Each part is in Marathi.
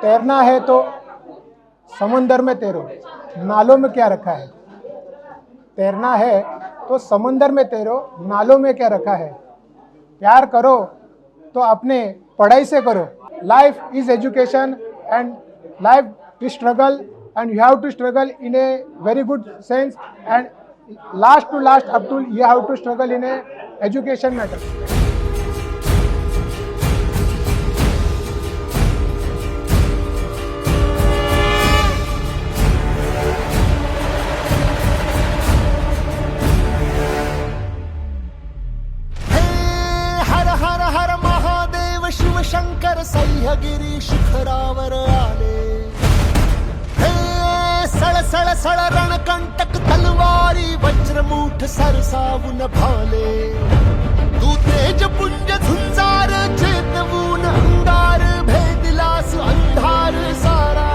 तैरना है तो समुंदर में तैरो, नालों में क्या रखा है। तैरना है तो समुंदर में तैरो, नालों में क्या रखा है। प्यार करो तो अपने पढ़ाई से करो। Life is education end life is struggle and you have to struggle in a very good sense, and last to last up to you have to struggle in a education matter. हर हर हर महादेव शिव शंकर सह्यागिरी शिखरावर आले। सळ सळ रणकंटक तलवारी वज्रमूठ सरसावून भाले। तू तेज पुंज झुंजार चेतवून अंगार भेदिलास अंधार सारा।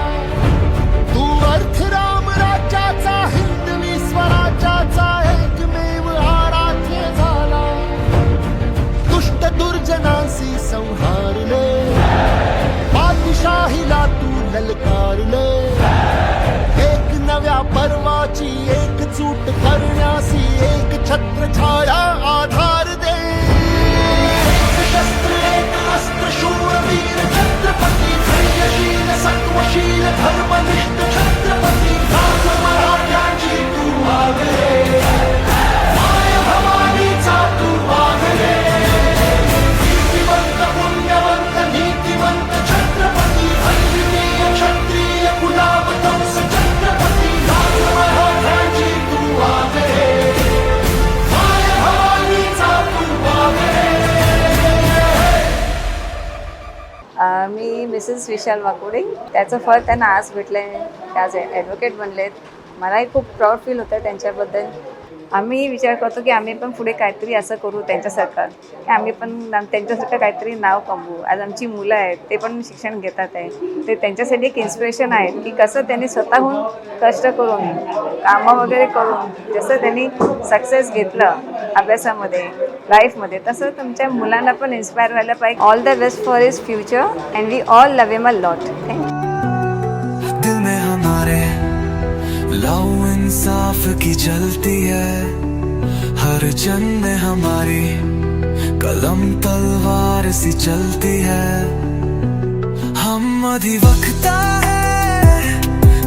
तू अर्थ राम राज्याचा हिंदवी स्वराज्याचा एकमेव आराध्य झाला। दुष्ट दुर्जनांसी संहारले, पातशाहीला तू ललकारले। नव्या पर्वाची एकजूट करण्यासी एक छत्र छाया आधार दे। एक शस्त्र एक अस्त्र शूरवीर छत्रपती, धैर्यशील सत्वशील धर्मनिष्ठ छत्रपती। राज मराठ्याची तू वागले, माय भवानीचा तू वागले। नीतिवंत पुण्यवंत नीतिवंत छत्रपती, अद्वितीय क्षत्रिय कुलावतंस छत्रपती। मी मिसेस विशाल वाकोडे, त्याचं फळ त्यांना आज भेटलं आहे, ते आज ॲडव्होकेट बनलेत। मलाही खूप प्राऊड फील होतं आहे त्यांच्याबद्दल। आम्ही विचार करतो की आम्ही पण पुढे काहीतरी असं करू त्यांच्यासारखं, की आम्ही पण त्यांच्यासारखं काहीतरी नाव कमवू। आज आमची मुलं आहेत, ते पण शिक्षण घेतात आहे, ते त्यांच्यासाठी एक इन्स्पिरेशन आहे की कसं त्यांनी स्वतःहून कष्ट करून कामं वगैरे करून जसं त्यांनी सक्सेस घेतलं अभ्यासामध्ये लाईफमध्ये, तसं तुमच्या मुलांना पण इन्स्पायर व्हायला पाहिजे। All the best for his future and we all love him a lot. दिल में हमारे लव इंसाफ की चलती है, हर जन में हमारी कलम तलवार सी चलती है। हम अधिवक्ता है,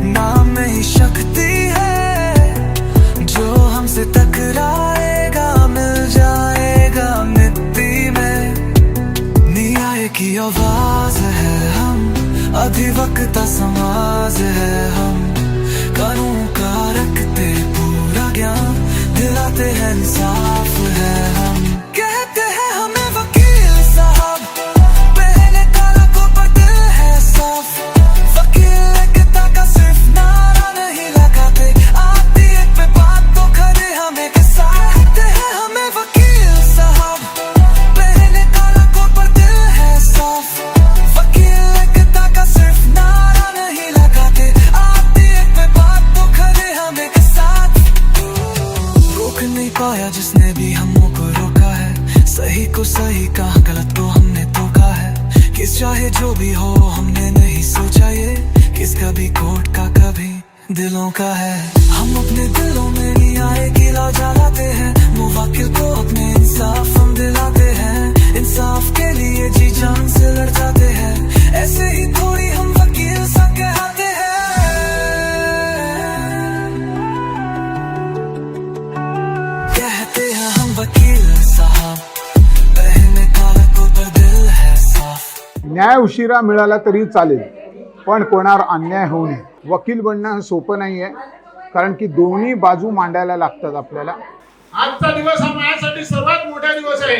नाम में ही शक्ति है, जो हमसे टकराएगा मिल जाएगा मिट्टी में। न्याय की आवाज है हम, अधिवक्ता समाज है हम। कानून का रखते पूरा ज्ञान, दिलाते हैं इंसाफ है हम। कहते हैं हमें वकील साहब, पहले काला को बदल है साफ। वकील एकता का सिर्फ नारा नहीं लगाते, आती एक पे बात तो खड़े हमें के साथ। कहते हैं हमें वकील साहब, पहले काला को बदल है साफ। वकील एकता का सिर्फ नारा नहीं लगाते, आती एक पे बात तो खड़े हमें के साथ। रोक नहीं पाया जिसने भी हमों को रोका है, सही को सही कहा गलत को हमने धोखा है। किस चाहे जो भी हो हमने नहीं सोचा ये, किसका भी कोर्ट का कभी दिलों का है। हम अपने दिलों में न्याय की लाजा लाते हैं, मुवक्किल को अपने इंसाफ हम दिलाते हैं। इंसाफ के लिए जी जान से लड़ जाते हैं, ऐसे ही थोड़ी हम वकील सा कहते हैं। कहते हैं हम वकील साहब, पहले काला को बदल है साफ। न्याय उशिरा मिळाला तरी चालेल, पण कोणावर अन्याय होऊ नये। वकील बनणं सोपं नाही आहे, कारण की दोन्ही बाजू मांडायला लागतात आपल्याला। आजचा दिवस हा माझ्यासाठी सर्वात मोठा दिवस आहे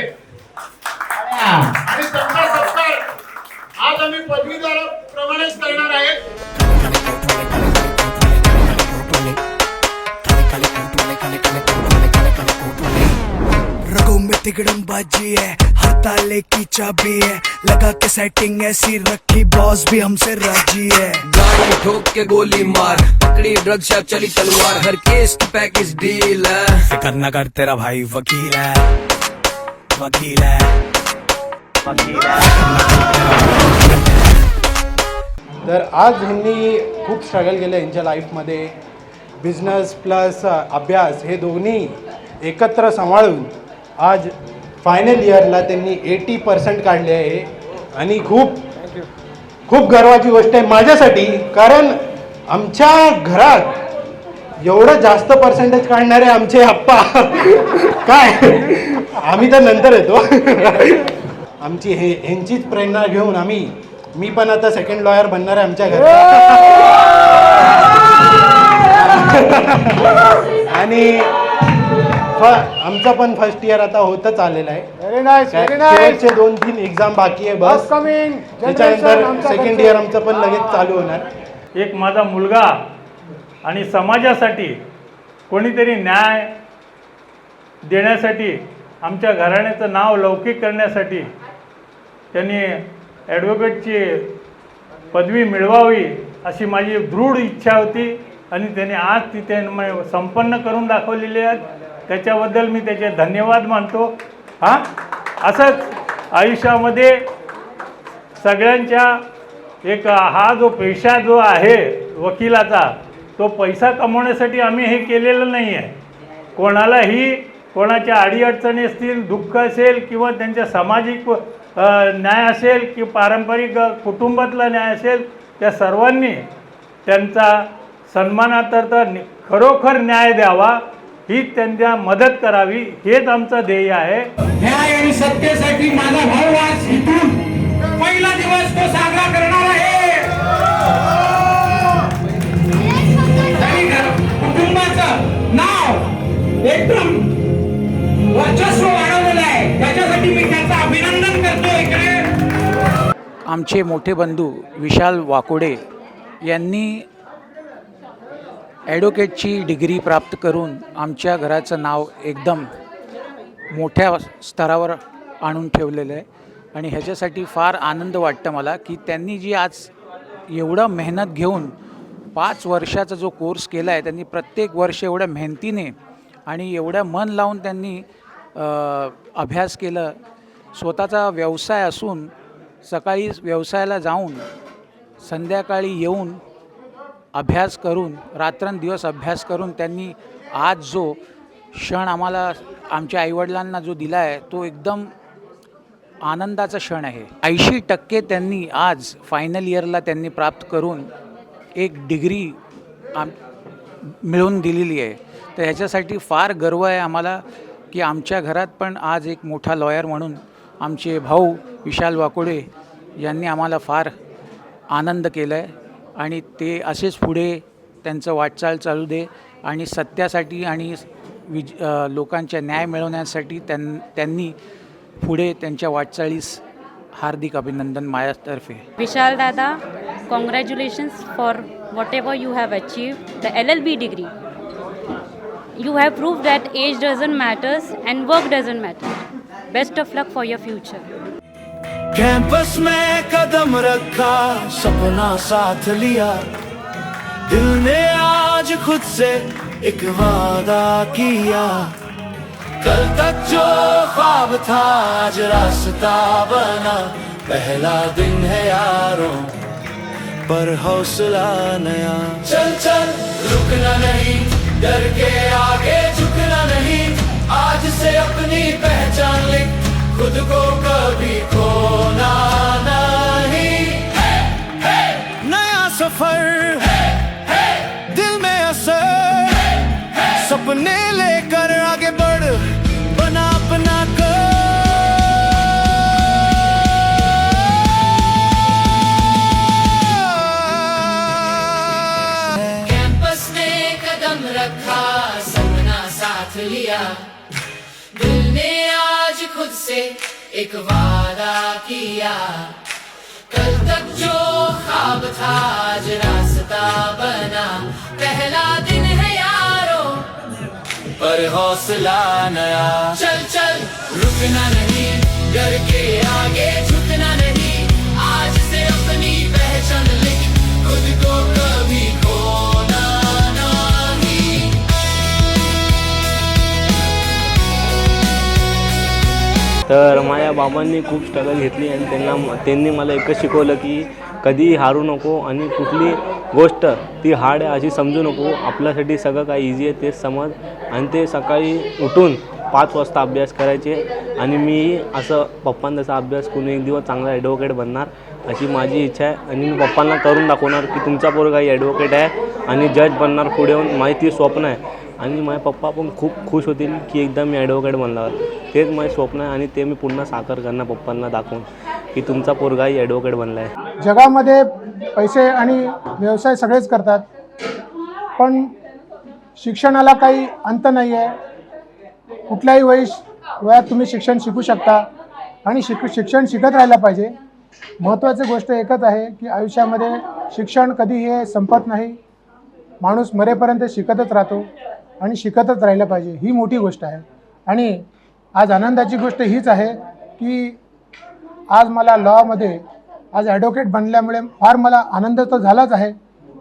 आणि त्यांचा सत्कार आज आम्ही पदवीधराप्रमाणेच करणार आहे। रगों में तिगड़म बाजी है, हर ताले की चाबी है। लगा के सेटिंग ऐसी रखी, बॉस भी हमसे राजी है। गाड़ी ठोक के गोली मार, पकड़ी ड्रग शॉप चली तलवार, हर केस की पैकेज डील है। फिकर न कर तेरा भाई वकील है, वकील है, वकील है। तर आज ह्यांनी खूप स्ट्रगल केलं यांच्या लाईफमध्ये. बिझनेस प्लस अभ्यास हे दोन्ही एकत्र सांभाळून आज फायनल इयरला त्यांनी 80% काढले आहे. आणि खूप खूप गर्वाची गोष्ट आहे माझ्यासाठी, कारण आमच्या घरात एवढं जास्त पर्सेंटेज काढणारे आमचे आप्पा काय, आम्ही तर नंतर येतो. आमची ह्यांचीच प्रेरणा घेऊन मी पण आता सेकंड लॉयर बनणार आहे आमच्या घरात. आणि आमचा पण फर्स्ट इयर आता होतच आलेला आहे. Very nice, very nice. शेवटचे 2-3 एक्झाम बाकी आहे बस. अपकमिंग त्याच्यानंतर सेकंड इयर आमचं पण लगेच चालू होणार. एक माझा मुलगा आणि समाजासाठी कोणीतरी न्याय देण्यासाठी, आमच्या घराण्याचं नाव लौकिक करण्यासाठी त्यांनी ॲडव्होकेटची पदवी मिळवावी अशी माझी दृढ इच्छा होती. आणि त्याने आज ती संपन्न करून दाखवलेली आहे. त्याच्याबद्दल मी त्याचे धन्यवाद मानतो. असंच आयुष्यामध्ये सगळ्यांच्या एक हा जो पेशा जो आहे वकिलाचा, तो पैसा कमवण्यासाठी आम्ही हे केलेलं नाही आहे. कोणालाही कोणाच्या अडीअडचणी असतील, दुःख असेल किंवा त्यांच्या सामाजिक न्याय असेल की पारंपरिक कुटुंबातला न्याय असेल, त्या सर्वांनी त्यांचा सन्मानार्थ खरोखर न्याय द्यावा, ही त्यांना मदत करावी, हेच आमचं ध्येय आहे. न्याय आणि सत्तेसाठी माझा भाऊ आज इथून पहिला दिवस तो साजरा करणार आहे. कुटुंबाचं नाव एकदम वर्चस्व वाढवलेलं आहे, त्याच्यासाठी मी त्याचं अभिनंदन करतो. इकडे आमचे मोठे बंधू विशाल वाकोडे यांनी ॲडव्होकेटची डिग्री प्राप्त करून आमच्या घराचं नाव एकदम मोठ्या स्तरावर आणून ठेवलेलं आहे. आणि ह्याच्यासाठी फार आनंद वाटतं मला की त्यांनी जी आज एवढं मेहनत घेऊन 5 वर्षाचा जो कोर्स केला आहे, त्यांनी प्रत्येक वर्ष एवढ्या मेहनतीने आणि एवढ्या मन लावून त्यांनी अभ्यास केलं. स्वतःचा व्यवसाय असून सकाळी व्यवसायाला जाऊन संध्याकाळी येऊन अभ्यास करून, रात्रंदिवस अभ्यास करून त्यांनी आज जो क्षण आम्हाला, आमच्या आईवडिलांना जो दिला आहे, तो एकदम आनंदाचा क्षण आहे. 80% त्यांनी आज फायनल इयरला त्यांनी प्राप्त करून एक डिग्री मिळवून दिलेली आहे. तर ह्याच्यासाठी फार गर्व आहे आम्हाला की आमच्या घरात पण आज एक मोठा लॉयर म्हणून आमचे भाऊ विशाल वाकोडे यांनी आम्हाला फार आनंद केला आहे. आणि ते असेच पुढे त्यांचं वाटचाल चालू दे आणि सत्यासाठी आणि लोकांच्या न्याय मिळवण्यासाठी त्यांनी पुढे त्यांच्या वाटचालीस हार्दिक अभिनंदन माझ्यातर्फे. विशाल दादा, congratulations for whatever you have achieved the LLB degree. You have proved that age doesn't matters and work doesn't matter. Best of luck for your future. Campus में कदम रखा, सपना साथ लिया, दिल ने आज खुद से एक वादा किया. कल तक जो ख्वाब था आज रास्ता बना, पहला दिन है यारों पर हौसला नया. चल चल रुकना नहीं, डर के आगे झुकना नहीं, आज से अपनी पहचान लिख, खुद को कभी खोना नहीं. नया सफर दिल में असर, सपने लेकर आगे बढ़, बना अपना कर. कैंपस ने कदम रखा, सपना साथ लिया, दिल ने आज खुद से एक वादा किया. कल तक जो ख्वाब था आज रास्ता बना, पहला दिन है यारों पर हौसला नया. चल चल रुकना नहीं, डर के आगे झुकना नहीं, आज से अपनी पहचान लिख, खुद को कभी खोना नहीं. तर माझ्या बाबांनी खूप स्ट्रगल घेतली आणि त्यांनी मला एकच शिकवलं की कधीही हारू नको आणि कुठली गोष्ट ती हार्ड आहे अशी समजू नको. आपल्यासाठी सगळं काही इझी आहे तेच समज आणि ते सकाळी उठून 5 वाजता अभ्यास करायचे आणि मी असं पप्पांचा अभ्यास करून एक दिवस चांगला ॲडव्होकेट बनणार अशी माझी इच्छा आहे. आणि मी पप्पांना करून दाखवणार की तुमचा पोरगा ॲडव्होकेट आहे आणि जज बनणार पुढे येऊन. माझी ती स्वप्न आहे आणि माझे पप्पा पण खूप खुश होतील की एकदा मी ॲडव्होकेट बनल्यावर. तेच माझे स्वप्न आहे आणि ते मी पुन्हा साकार करणार पप्पांना दाखवून की तुमचा पोरगाही ॲडव्होकेट बनला आहे. जगामध्ये पैसे आणि व्यवसाय सगळेच करतात, पण शिक्षणाला काही अंत नाही आहे. कुठल्याही वयात तुम्ही शिक्षण शिकू शकता आणि शिक्षण शिकत राहायला पाहिजे. महत्त्वाची गोष्ट एकच आहे की आयुष्यामध्ये शिक्षण कधी हे संपत नाही. माणूस मरेपर्यंत शिकतच राहतो आणि शिकतच राहिलं पाहिजे, ही मोठी गोष्ट आहे. आणि आज आनंदाची गोष्ट हीच आहे की आज मला लॉमध्ये आज ॲडव्होकेट बनल्यामुळे फार मला आनंद तर झालाच आहे,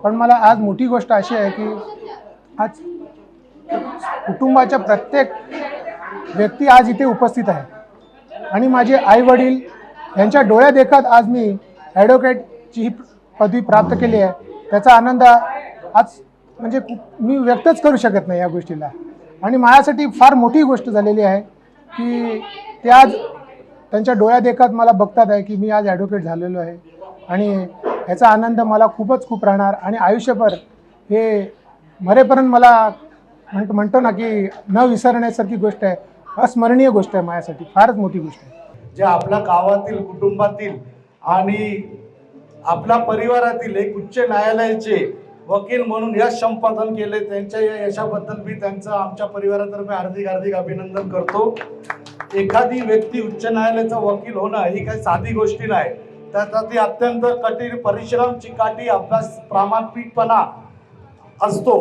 पण मला आज मोठी गोष्ट अशी आहे की आज कुटुंबाच्या प्रत्येक व्यक्ती आज इथे उपस्थित आहे आणि माझे आईवडील यांच्या डोळ्या देखत आज मी ॲडव्होकेटची ही पदवी प्राप्त केली आहे. त्याचा आनंद आज म्हणजे मी व्यक्तच करू शकत नाही या गोष्टीला. आणि माझ्यासाठी फार मोठी गोष्ट झालेली आहे की ते आज त्यांच्या डोळ्या देखत मला बघतात आहे की मी आज ॲडव्होकेट झालेलो आहे आणि ह्याचा आनंद मला खूप राहणार आणि आयुष्यभर हे मरेपर्यंत मला म्हणतो ना की न विसरण्यासारखी गोष्ट आहे, अस्मरणीय गोष्ट आहे, माझ्यासाठी फारच मोठी गोष्ट आहे. जे आपल्या गावातील कुटुंबातील आणि आपल्या परिवारातील एक उच्च न्यायालयाचे वकील म्हणून यश संपादन केले, त्यांच्या या यशाबद्दल मी त्यांचं आमच्या परिवारातर्फे हार्दिक अभिनंदन करतो. एखादी व्यक्ती उच्च न्यायालयाचा वकील होणं ही काही साधी गोष्टी नाही. त्यासाठी अत्यंत कठीण परिश्रम, चिकाटी, अभ्यास, प्रामाणिकपणा असतो.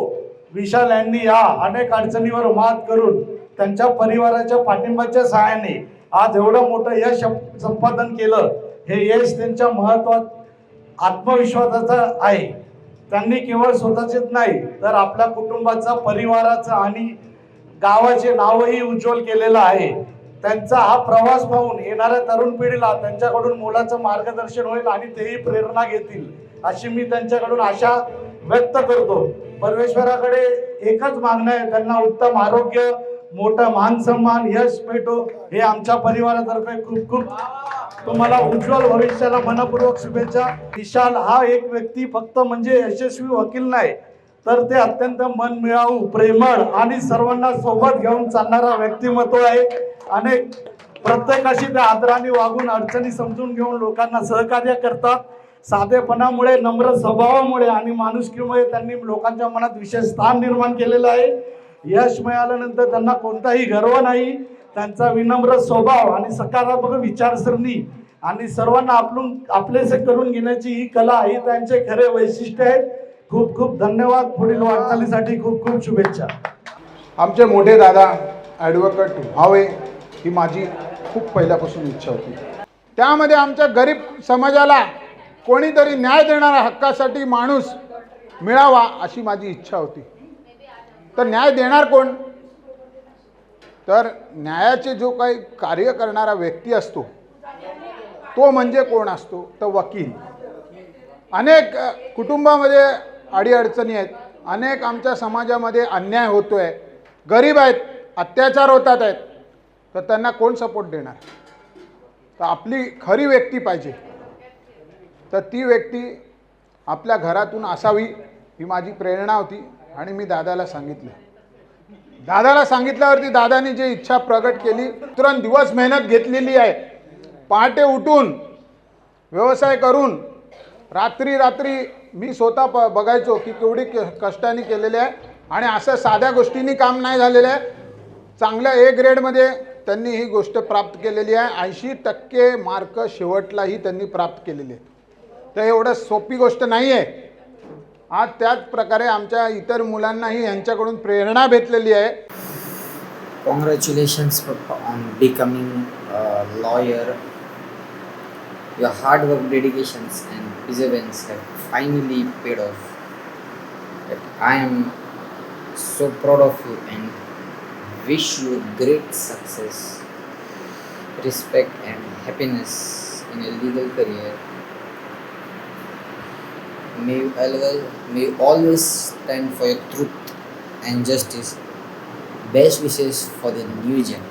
विशाल यांनी या अनेक अडचणीवर मात करून त्यांच्या परिवाराच्या पाठिंबाच्या सहाय्याने आज एवढं मोठं यश संपादन केलं. हे यश त्यांच्या महत्वात आत्मविश्वासाचं आहे. त्यांनी केवळ स्वतःचेच नाही तर आपल्या कुटुंबाचा, परिवाराचा आणि गावाचे नावही उज्ज्वल केलेलं आहे. त्यांचा हा प्रवास पाहून येणाऱ्या तरुण पिढीला त्यांच्याकडून मोलाचं मार्गदर्शन होईल आणि तेही प्रेरणा घेतील अशी मी त्यांच्याकडून आशा व्यक्त करतो. परमेश्वराकडे एकच मागणं आहे, त्यांना उत्तम आरोग्य, मोठा मान सन्मान, यश भेटो हे आमच्या परिवारातर्फे खूप तुम्हाला उज्ज्वल भविष्याला मनपूर्वक शुभेच्छा. विशाल हा एक व्यक्ती फक्त म्हणजे यशस्वी वकील नाही तर ते अत्यंत मनमिळावू, प्रेमळ आणि सर्वांना सोबत घेऊन चालणारा व्यक्तिमत्व आहे. अनेक प्रत्येकाशी ते आदराने वागून, अडचणी समजून घेऊन लोकांना सहकार्य करतात. साधेपणामुळे, नम्र स्वभावामुळे आणि माणुसकीमुळे त्यांनी लोकांच्या मनात विशेष स्थान निर्माण केलेलं आहे. यश मिळाल्यानंतर त्यांना कोणताही गर्व नाही. त्यांचा विनम्र स्वभाव आणि सकारात्मक विचारसरणी आणि सर्वांना आपलेसे करून घेण्याची ही कला ही त्यांचे खरे वैशिष्ट्य आहे. खूप धन्यवाद. पुढील वाटचालीसाठी खूप शुभेच्छा. आमचे मोठे दादा ॲडव्होकेट व्हावे ही माझी खूप पहिल्यापासून इच्छा होती. त्यामध्ये आमच्या गरीब समाजाला कोणीतरी न्याय देणारा, हक्कासाठी माणूस मिळावा अशी माझी इच्छा होती. तर न्याय देणार कोण? तर न्यायाचे जो काही कार्य करणारा व्यक्ती असतो तो म्हणजे कोण असतो? तर वकील. अनेक कुटुंबामध्ये अडीअडचणी आहेत, अनेक आमच्या समाजामध्ये अन्याय होतो आहे, गरीब आहेत, अत्याचार होतात आहेत, तर त्यांना कोण सपोर्ट देणार? तर आपली खरी व्यक्ती पाहिजे. तर ती व्यक्ती आपल्या घरातून असावी ही माझी प्रेरणा होती. आणि मी दादाला सांगितल्यावरती दादानी जी इच्छा प्रगट केली, तुरंत दिवस मेहनत घेतलेली आहे. पहाटे उठून व्यवसाय करून रात्री मी स्वतः बघायचो की केवढी कष्टाने केलेले आहे आणि असं साध्या गोष्टींनी काम नाही झालेलं आहे. चांगल्या A ग्रेडमध्ये त्यांनी ही गोष्ट प्राप्त केलेली आहे. 80% मार्क शेवटलाही त्यांनी प्राप्त केलेले आहेत. तर एवढं सोपी गोष्ट नाही आहे. आज त्याच प्रकारे आमच्या इतर मुलांनाही यांच्याकडून प्रेरणा भेटलेली आहे. Congratulations on becoming a lawyer. Your hard work, dedications and perseverance have finally paid off. I am so proud of you and wish you great success. respect and happiness in a legal career. May you always stand for your truth and justice. Best wishes for the new gen.